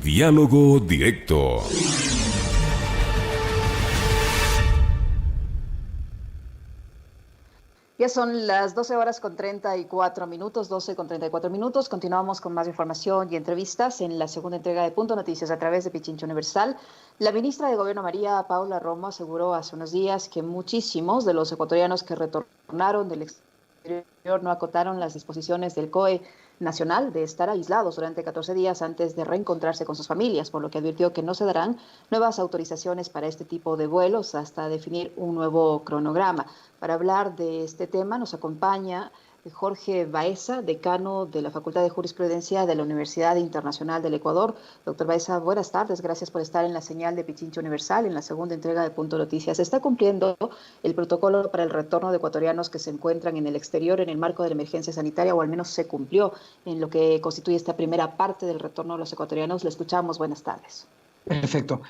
Diálogo Directo. Ya son las 12 horas con 34 minutos, 12 con 34 minutos. Continuamos con más información y entrevistas en la segunda entrega de Punto Noticias a través de Pichincha Universal. La ministra de Gobierno María Paula Romo aseguró hace unos días que muchísimos de los ecuatorianos que retornaron del exterior no acotaron las disposiciones del COE nacional de estar aislados durante 14 días antes de reencontrarse con sus familias, por lo que advirtió que no se darán nuevas autorizaciones para este tipo de vuelos hasta definir un nuevo cronograma. Para hablar de este tema nos acompaña Jorge Baeza, decano de la Facultad de Jurisprudencia de la Universidad Internacional del Ecuador. Doctor Baeza, buenas tardes. Gracias por estar en la señal de Pichincha Universal en la segunda entrega de Punto Noticias. ¿Se está cumpliendo el protocolo para el retorno de ecuatorianos que se encuentran en el exterior en el marco de la emergencia sanitaria, o al menos se cumplió en lo que constituye esta primera parte del retorno de los ecuatorianos? Le escuchamos. Buenas tardes. Perfecto.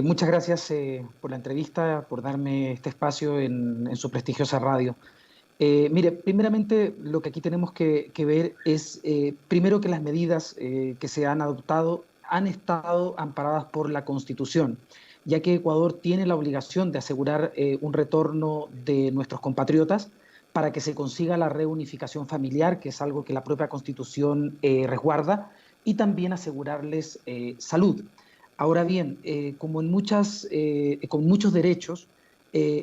Muchas gracias por la entrevista, por darme este espacio en su prestigiosa radio. Mire, primeramente lo que aquí tenemos que ver es, primero, que las medidas que se han adoptado han estado amparadas por la Constitución, ya que Ecuador tiene la obligación de asegurar un retorno de nuestros compatriotas para que se consiga la reunificación familiar, que es algo que la propia Constitución resguarda, y también asegurarles salud. Ahora bien, con muchos derechos,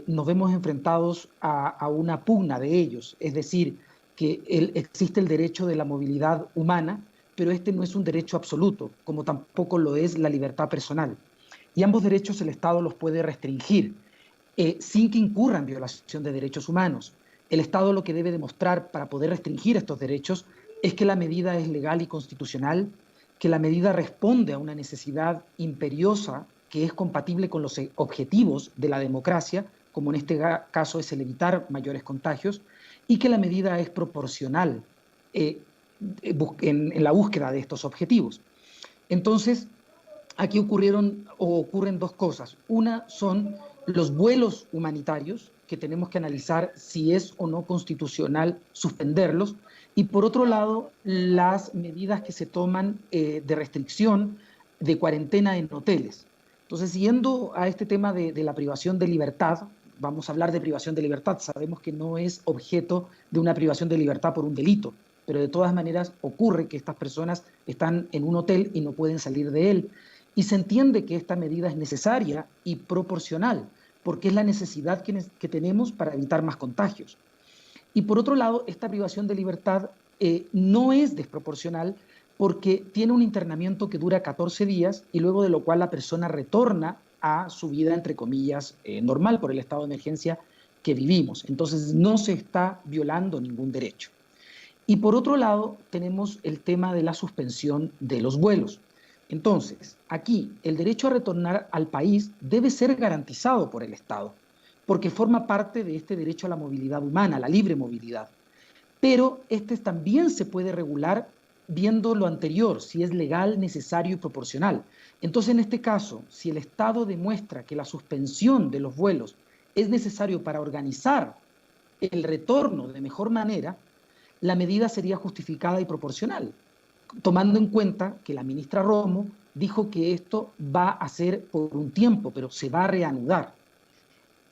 nos vemos enfrentados a una pugna de ellos, es decir, que existe el derecho de la movilidad humana, pero este no es un derecho absoluto, como tampoco lo es la libertad personal. Y ambos derechos el Estado los puede restringir, sin que incurra en violación de derechos humanos. El Estado lo que debe demostrar para poder restringir estos derechos es que la medida es legal y constitucional, que la medida responde a una necesidad imperiosa que es compatible con los objetivos de la democracia, como en este caso es el evitar mayores contagios, y que la medida es proporcional en la búsqueda de estos objetivos. Entonces, aquí ocurren dos cosas. Una son los vuelos humanitarios, que tenemos que analizar si es o no constitucional suspenderlos, y por otro lado, las medidas que se toman de restricción, de cuarentena en hoteles. Entonces, siguiendo a este tema de la privación de libertad, vamos a hablar de privación de libertad. Sabemos que no es objeto de una privación de libertad por un delito, pero de todas maneras ocurre que estas personas están en un hotel y no pueden salir de él. Y se entiende que esta medida es necesaria y proporcional, porque es la necesidad que tenemos para evitar más contagios. Y por otro lado, esta privación de libertad no es desproporcional, porque tiene un internamiento que dura 14 días y luego de lo cual la persona retorna a su vida, entre comillas, normal por el estado de emergencia que vivimos. Entonces no se está violando ningún derecho. Y por otro lado, tenemos el tema de la suspensión de los vuelos. Entonces, aquí el derecho a retornar al país debe ser garantizado por el Estado, porque forma parte de este derecho a la movilidad humana, la libre movilidad. Pero este también se puede regular viendo lo anterior, si es legal, necesario y proporcional. Entonces, en este caso, si el Estado demuestra que la suspensión de los vuelos es necesario para organizar el retorno de mejor manera, la medida sería justificada y proporcional, tomando en cuenta que la ministra Romo dijo que esto va a ser por un tiempo, pero se va a reanudar.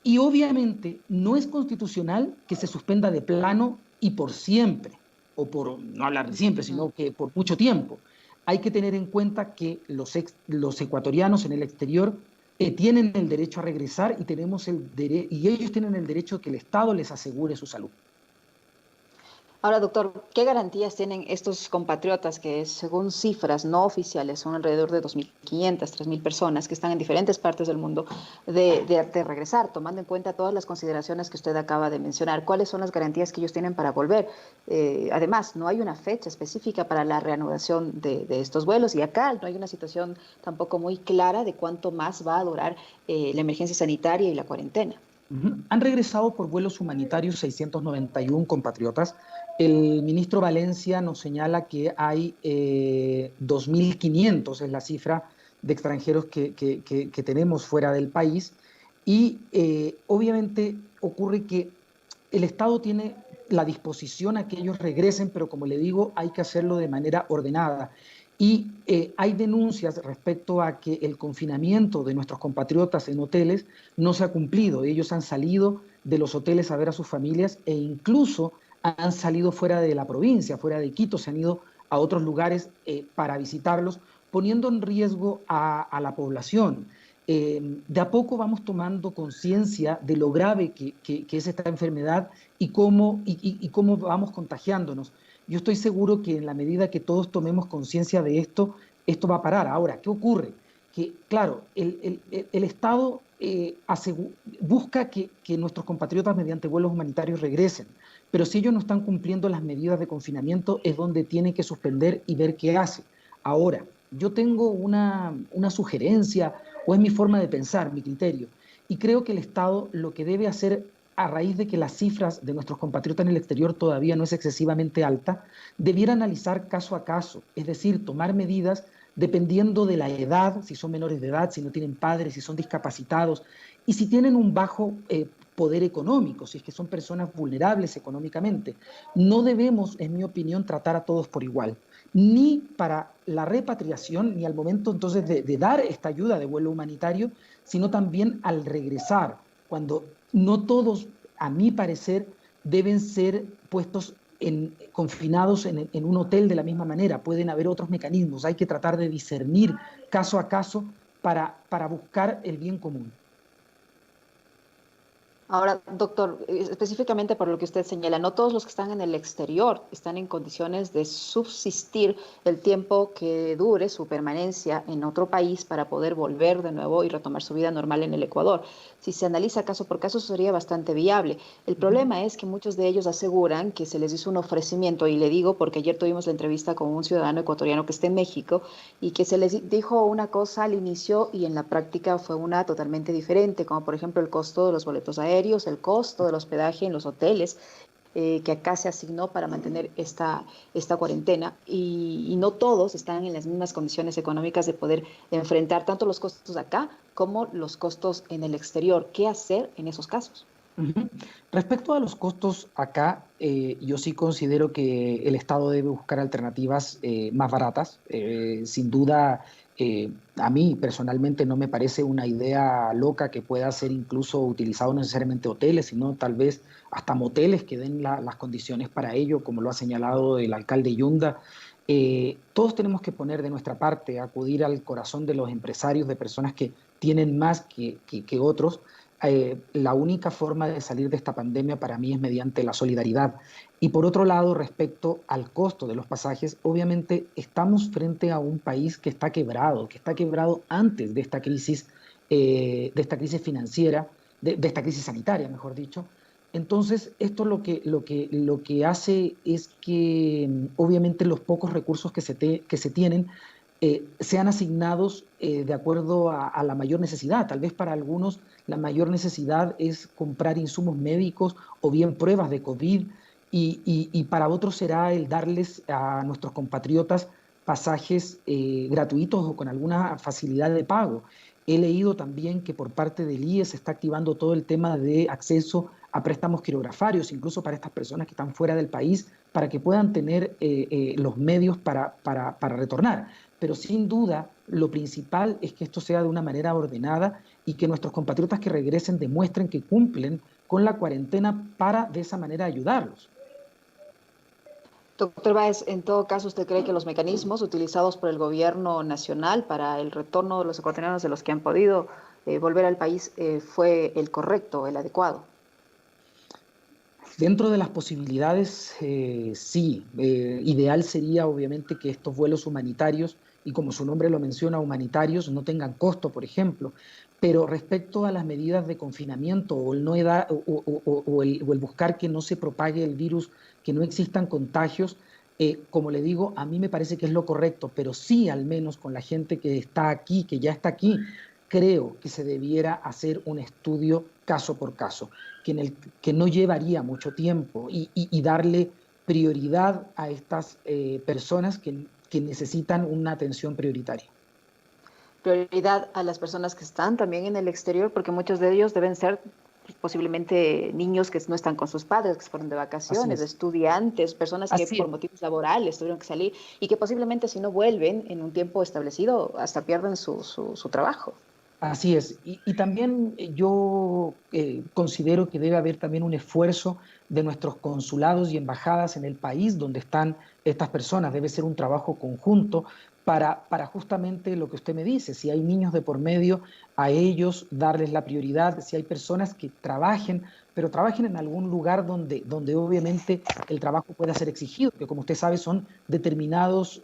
Y obviamente no es constitucional que se suspenda de plano y por siempre, o por no hablar de siempre, sino que por mucho tiempo. Hay que tener en cuenta que los ecuatorianos en el exterior tienen el derecho a regresar y ellos tienen el derecho a que el Estado les asegure su salud. Ahora, doctor, ¿qué garantías tienen estos compatriotas que, según cifras no oficiales, son alrededor de 2.500, 3.000 personas que están en diferentes partes del mundo, de regresar, tomando en cuenta todas las consideraciones que usted acaba de mencionar? ¿Cuáles son las garantías que ellos tienen para volver? Además, no hay una fecha específica para la reanudación de estos vuelos, y acá no hay una situación tampoco muy clara de cuánto más va a durar la emergencia sanitaria y la cuarentena. Han regresado por vuelos humanitarios 691 compatriotas. El ministro Valencia nos señala que hay 2.500, es la cifra de extranjeros que tenemos fuera del país. Y obviamente ocurre que el Estado tiene la disposición a que ellos regresen, pero como le digo, hay que hacerlo de manera ordenada. Y hay denuncias respecto a que el confinamiento de nuestros compatriotas en hoteles no se ha cumplido. Ellos han salido de los hoteles a ver a sus familias e incluso han salido fuera de la provincia, fuera de Quito, se han ido a otros lugares para visitarlos, poniendo en riesgo a la población. De a poco vamos tomando conciencia de lo grave que es esta enfermedad y cómo vamos contagiándonos. Yo estoy seguro que en la medida que todos tomemos conciencia de esto, esto va a parar. Ahora, ¿qué ocurre? Que, claro, el Estado busca que nuestros compatriotas mediante vuelos humanitarios regresen, pero si ellos no están cumpliendo las medidas de confinamiento es donde tiene que suspender y ver qué hace. Ahora, yo tengo una sugerencia o es mi forma de pensar, mi criterio, y creo que el Estado lo que debe hacer a raíz de que las cifras de nuestros compatriotas en el exterior todavía no es excesivamente alta, debiera analizar caso a caso, es decir, tomar medidas dependiendo de la edad, si son menores de edad, si no tienen padres, si son discapacitados y si tienen un bajo poder económico, si es que son personas vulnerables económicamente. No debemos, en mi opinión, tratar a todos por igual, ni para la repatriación, ni al momento entonces de dar esta ayuda de vuelo humanitario, sino también al regresar, cuando no todos, a mi parecer, deben ser puestos confinados en un hotel de la misma manera. Pueden haber otros mecanismos. Hay que tratar de discernir caso a caso para buscar el bien común. Ahora, doctor, específicamente por lo que usted señala, no todos los que están en el exterior están en condiciones de subsistir el tiempo que dure su permanencia en otro país para poder volver de nuevo y retomar su vida normal en el Ecuador. Si se analiza caso por caso, sería bastante viable. El problema es que muchos de ellos aseguran que se les hizo un ofrecimiento, y le digo porque ayer tuvimos la entrevista con un ciudadano ecuatoriano que está en México, y que se les dijo una cosa al inicio y en la práctica fue una totalmente diferente, como por ejemplo el costo de los boletos aéreos, el costo del hospedaje en los hoteles, que acá se asignó para mantener esta cuarentena, y no todos están en las mismas condiciones económicas de poder enfrentar tanto los costos acá como los costos en el exterior. ¿Qué hacer en esos casos? Respecto a los costos acá, yo sí considero que el Estado debe buscar alternativas más baratas. Sin duda, a mí personalmente no me parece una idea loca que pueda ser incluso utilizado no necesariamente hoteles, sino tal vez hasta moteles que den las condiciones para ello, como lo ha señalado el alcalde Yunda. Todos tenemos que poner de nuestra parte, acudir al corazón de los empresarios, de personas que tienen más que otros. La única forma de salir de esta pandemia para mí es mediante la solidaridad. Y por otro lado, respecto al costo de los pasajes, obviamente estamos frente a un país que está quebrado antes de esta crisis financiera, de esta crisis sanitaria, mejor dicho. Entonces, esto lo que hace es que obviamente los pocos recursos que se tienen sean asignados de acuerdo a la mayor necesidad. Tal vez para algunos la mayor necesidad es comprar insumos médicos o bien pruebas de COVID y para otros será el darles a nuestros compatriotas pasajes gratuitos o con alguna facilidad de pago. He leído también que por parte del IES se está activando todo el tema de acceso a préstamos quirografarios, incluso para estas personas que están fuera del país, para que puedan tener los medios para retornar. Pero sin duda, lo principal es que esto sea de una manera ordenada y que nuestros compatriotas que regresen demuestren que cumplen con la cuarentena para de esa manera ayudarlos. Doctor Báez, en todo caso, ¿usted cree que los mecanismos utilizados por el gobierno nacional para el retorno de los ecuatorianos de los que han podido volver al país fue el correcto, el adecuado? Dentro de las posibilidades, sí. Ideal sería obviamente que estos vuelos humanitarios, y como su nombre lo menciona, humanitarios, no tengan costo, por ejemplo. Pero respecto a las medidas de confinamiento o el, no edad, o el buscar que no se propague el virus, que no existan contagios, como le digo, a mí me parece que es lo correcto, pero sí al menos con la gente que está aquí, que ya está aquí, creo que se debiera hacer un estudio caso por caso, que no llevaría mucho tiempo y darle prioridad a estas personas que necesitan una atención prioritaria. Prioridad a las personas que están también en el exterior, porque muchos de ellos deben ser posiblemente niños que no están con sus padres, que se fueron de Así vacaciones, es. estudiantes, personas que Así por es. motivos laborales tuvieron que salir y que posiblemente si no vuelven en un tiempo establecido hasta pierden su trabajo. Así es. Y también yo considero que debe haber también un esfuerzo de nuestros consulados y embajadas en el país donde están estas personas. Debe ser un trabajo conjunto para justamente lo que usted me dice. Si hay niños de por medio, a ellos darles la prioridad. Si hay personas que trabajen, pero trabajen en algún lugar donde obviamente el trabajo pueda ser exigido, que como usted sabe son determinadas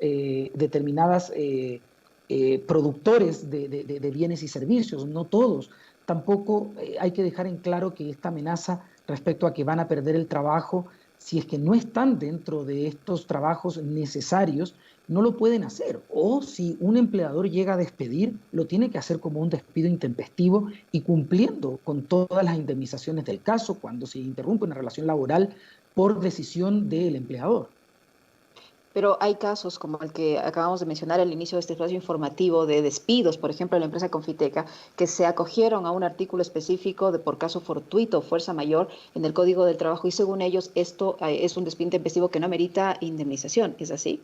productores de bienes y servicios, no todos. Tampoco hay que dejar en claro que esta amenaza respecto a que van a perder el trabajo, si es que no están dentro de estos trabajos necesarios, no lo pueden hacer. O si un empleador llega a despedir, lo tiene que hacer como un despido intempestivo y cumpliendo con todas las indemnizaciones del caso cuando se interrumpe una relación laboral por decisión del empleador. Pero hay casos como el que acabamos de mencionar al inicio de este espacio informativo de despidos, por ejemplo, en la empresa Confiteca, que se acogieron a un artículo específico de por caso fortuito o fuerza mayor en el Código del Trabajo y según ellos esto es un despido intempestivo que no merita indemnización. ¿Es así?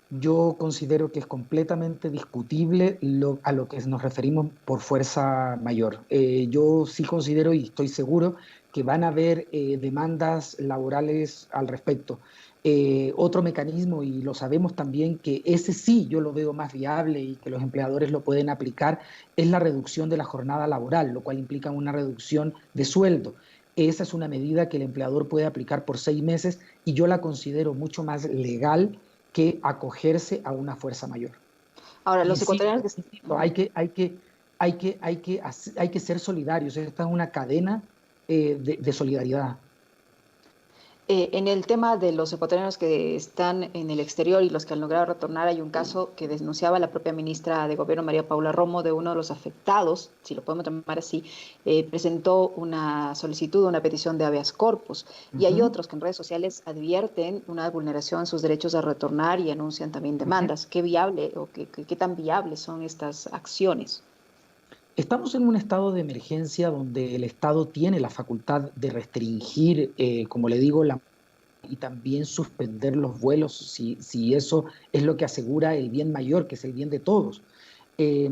Yo considero que es completamente discutible a lo que nos referimos por fuerza mayor. Yo sí considero y estoy seguro que van a haber demandas laborales al respecto. Otro mecanismo, y lo sabemos también, que ese sí yo lo veo más viable y que los empleadores lo pueden aplicar, es la reducción de la jornada laboral, lo cual implica una reducción de sueldo. Esa es una medida que el empleador puede aplicar por 6 meses y yo la considero mucho más legal que acogerse a una fuerza mayor. Ahora, los Insisto, ecuatorianos que... insisto, Ujú. hay que ser solidarios. Esta es una cadena de solidaridad. En el tema de los ecuatorianos que están en el exterior y los que han logrado retornar, hay un caso que denunciaba la propia ministra de Gobierno, María Paula Romo, de uno de los afectados, si lo podemos llamar así, presentó una solicitud, una petición de habeas corpus. Y hay Uh-huh, otros que en redes sociales advierten una vulneración en sus derechos a retornar y anuncian también uh-huh. demandas. ¿Qué viable o qué tan viables son estas acciones? Estamos en un estado de emergencia donde el Estado tiene la facultad de restringir, como le digo, y también suspender los vuelos si eso es lo que asegura el bien mayor, que es el bien de todos. Eh,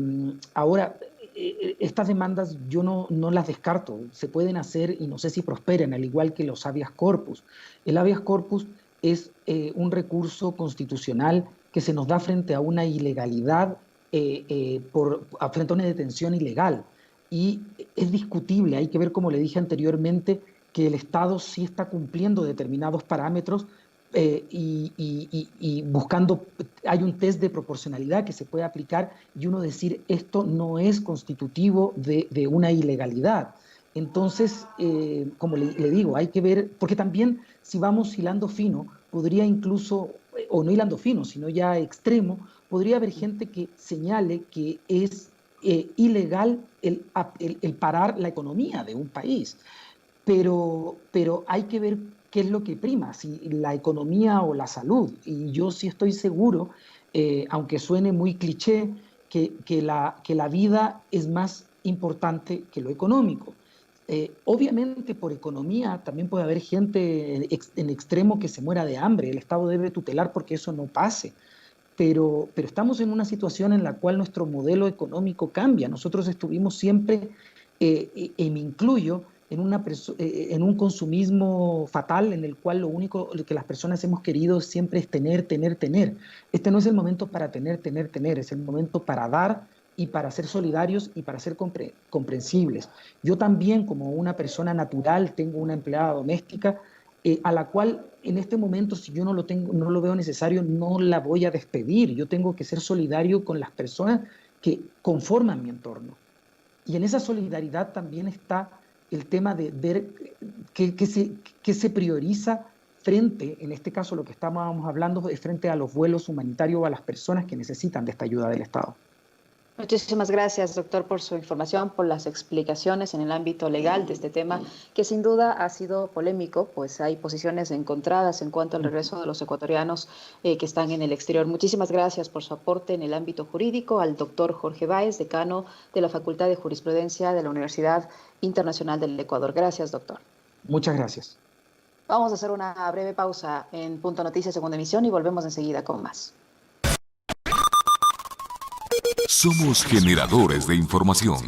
Ahora, estas demandas yo no las descarto, se pueden hacer y no sé si prosperan, al igual que los habeas corpus. El habeas corpus es un recurso constitucional que se nos da frente a una ilegalidad, frente a una detención ilegal. Y es discutible, hay que ver, como le dije anteriormente, que el Estado sí está cumpliendo determinados parámetros y buscando, hay un test de proporcionalidad que se puede aplicar y uno decir esto no es constitutivo de una ilegalidad. Entonces, como le digo, hay que ver, porque también si vamos hilando fino, podría incluso, o no hilando fino, sino ya extremo, podría haber gente que señale que es ilegal el parar la economía de un país, pero hay que ver qué es lo que prima, si la economía o la salud. Y yo sí estoy seguro, aunque suene muy cliché, que la vida es más importante que lo económico. Obviamente por economía también puede haber gente en extremo que se muera de hambre, el Estado debe tutelar porque eso no pase, pero estamos en una situación en la cual nuestro modelo económico cambia. Nosotros estuvimos siempre, y me incluyo, en un consumismo fatal en el cual lo único que las personas hemos querido siempre es tener, tener, tener. Este no es el momento para tener, tener, tener, es el momento para dar y para ser solidarios y para ser comprensibles. Yo también, como una persona natural, tengo una empleada doméstica a la cual en este momento, si yo no lo tengo, no lo veo necesario, no la voy a despedir. Yo tengo que ser solidario con las personas que conforman mi entorno. Y en esa solidaridad también está el tema de ver qué se prioriza frente, en este caso lo que estábamos hablando, es frente a los vuelos humanitarios o a las personas que necesitan de esta ayuda del Estado. Muchísimas gracias, doctor, por su información, por las explicaciones en el ámbito legal de este tema, que sin duda ha sido polémico, pues hay posiciones encontradas en cuanto al regreso de los ecuatorianos que están en el exterior. Muchísimas gracias por su aporte en el ámbito jurídico al doctor Jorge Báez, decano de la Facultad de Jurisprudencia de la Universidad Internacional del Ecuador. Gracias, doctor. Muchas gracias. Vamos a hacer una breve pausa en Punto Noticias, segunda emisión, y volvemos enseguida con más. Somos generadores de información.